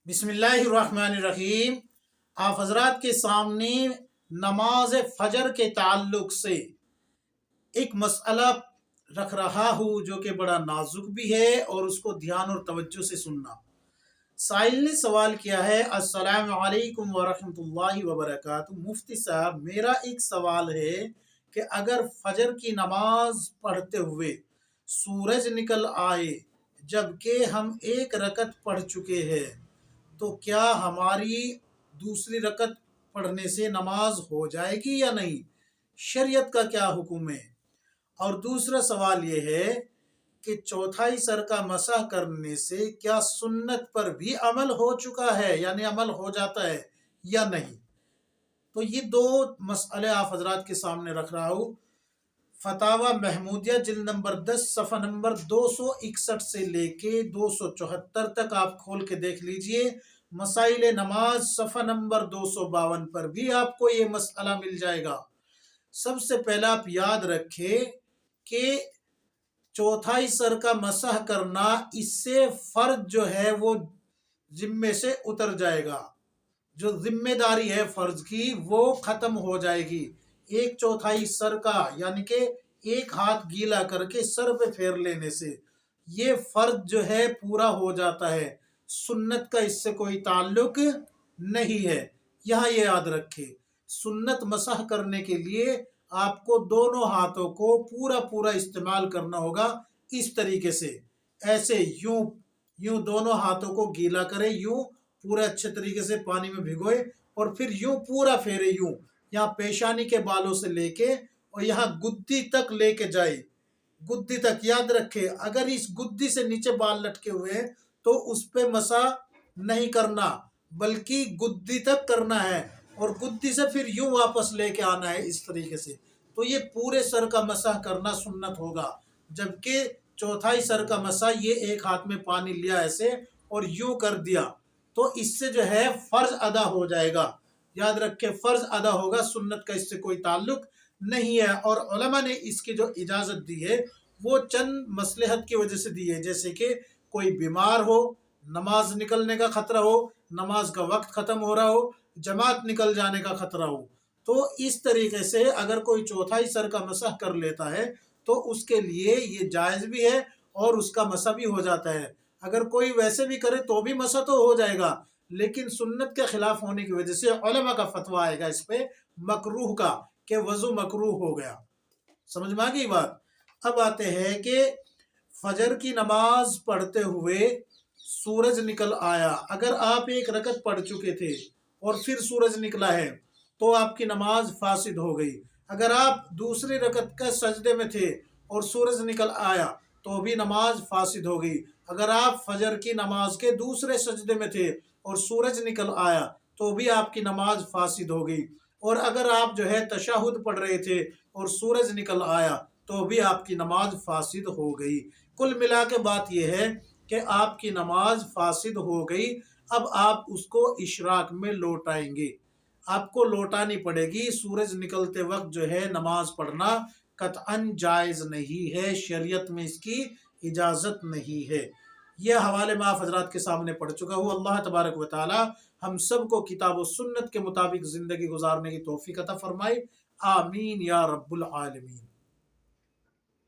بسم اللہ الرحمن الرحیم۔ آپ حضرات کے سامنے نماز فجر کے تعلق سے ایک مسئلہ رکھ رہا ہوں جو کہ بڑا نازک بھی ہے اور اس کو دھیان اور توجہ سے سننا۔ سائل نے سوال کیا ہے، السلام علیکم ورحمۃ اللہ وبرکاتہ، مفتی صاحب میرا ایک سوال ہے کہ اگر فجر کی نماز پڑھتے ہوئے سورج نکل آئے جبکہ ہم ایک رکعت پڑھ چکے ہیں تو کیا ہماری دوسری رکعت پڑھنے سے نماز ہو جائے گی یا نہیں؟ شریعت کا کیا حکم ہے؟ اور دوسرا سوال یہ ہے کہ چوتھائی سر کا مسح کرنے سے کیا سنت پر بھی عمل ہو چکا ہے، یعنی عمل ہو جاتا ہے یا نہیں؟ تو یہ دو مسئلے آپ حضرات کے سامنے رکھ رہا ہوں۔ فتاوی محمودیہ جلد نمبر 10 صفحہ نمبر 261 سے لے کے 274 تک آپ کھول کے دیکھ لیجئے۔ مسائل نماز صفحہ نمبر 252 پر بھی آپ کو یہ مسئلہ مل جائے گا۔ سب سے پہلا آپ یاد رکھیں کہ چوتھائی سر کا مسح کرنا، اس سے فرض جو ہے وہ ذمے سے اتر جائے گا، جو ذمہ داری ہے فرض کی وہ ختم ہو جائے گی۔ ایک چوتھائی سر کا یعنی کہ ایک ہاتھ گیلا کر کے سر پہ پھیر لینے سے یہ فرض جو ہے پورا ہو جاتا ہے، سنت کا اس سے کوئی تعلق نہیں ہے۔ یہاں یہ یاد رکھے، سنت مسح کرنے کے لیے آپ کو دونوں ہاتھوں کو پورا استعمال کرنا ہوگا، اس طریقے سے، ایسے یوں دونوں ہاتھوں کو گیلا کرے، یوں پورے اچھے طریقے سے پانی میں بھگوئے اور پھر یوں پورا پھیرے، یوں یہاں پیشانی کے بالوں سے لے کے اور یہاں گدی تک لے کے جائے، گدی تک۔ یاد رکھے اگر اس گدی سے نیچے بال لٹکے ہوئے ہیں تو اس پہ مسح نہیں کرنا، بلکہ گدی تک کرنا ہے اور گدی سے پھر یوں واپس لے کے آنا ہے، اس طریقے سے۔ تو یہ پورے سر کا مسح کرنا سنت ہوگا، جبکہ چوتھائی سر کا مسح یہ ایک ہاتھ میں پانی لیا ایسے اور یوں کر دیا، تو اس سے جو ہے فرض ادا ہو جائے گا۔ یاد رکھے فرض ادا ہوگا، سنت کا اس سے کوئی تعلق نہیں ہے۔ اور علماء نے اس کی جو اجازت دی ہے وہ چند مصلحت کی وجہ سے دی ہے، جیسے کہ کوئی بیمار ہو، نماز نکلنے کا خطرہ ہو، نماز کا وقت ختم ہو رہا ہو، جماعت نکل جانے کا خطرہ ہو، تو اس طریقے سے اگر کوئی چوتھائی سر کا مسح کر لیتا ہے تو اس کے لیے یہ جائز بھی ہے اور اس کا مسح بھی ہو جاتا ہے۔ اگر کوئی ویسے بھی کرے تو بھی مسح تو ہو جائے گا، لیکن سنت کے خلاف ہونے کی وجہ سے علماء کا فتویٰ آئے گا اس پہ مکروہ کا، کہ وضو مکروہ ہو گیا۔ سمجھ میں آ گئی بات؟ اب آتے ہیں کہ فجر کی نماز پڑھتے ہوئے سورج نکل آیا، اگر آپ ایک رکعت پڑھ چکے تھے اور پھر سورج نکلا ہے تو آپ کی نماز فاسد ہو گئی۔ اگر آپ دوسری رکعت کا سجدے میں تھے اور سورج نکل آیا تو بھی نماز فاسد ہو گئی۔ اگر آپ فجر کی نماز کے دوسرے سجدے میں تھے اور سورج نکل آیا تو بھی آپ کی نماز فاسد ہو گئی۔ اور اگر آپ جو ہے تشہد پڑھ رہے تھے اور سورج نکل آیا تو بھی آپ کی نماز فاسد ہو گئی۔ کل ملا کے بات یہ ہے کہ آپ کی نماز فاسد ہو گئی۔ اب آپ اس کو اشراق میں لوٹائیں گے، آپ کو لوٹانی پڑے گی۔ سورج نکلتے وقت جو ہے نماز پڑھنا قطعاً جائز نہیں ہے، شریعت میں اس کی اجازت نہیں ہے۔ یہ حوالے میں آپ حضرات کے سامنے پڑھ چکا ہوں۔ اللہ تبارک و تعالی ہم سب کو کتاب و سنت کے مطابق زندگی گزارنے کی توفیق عطا فرمائے، آمین یا رب العالمین۔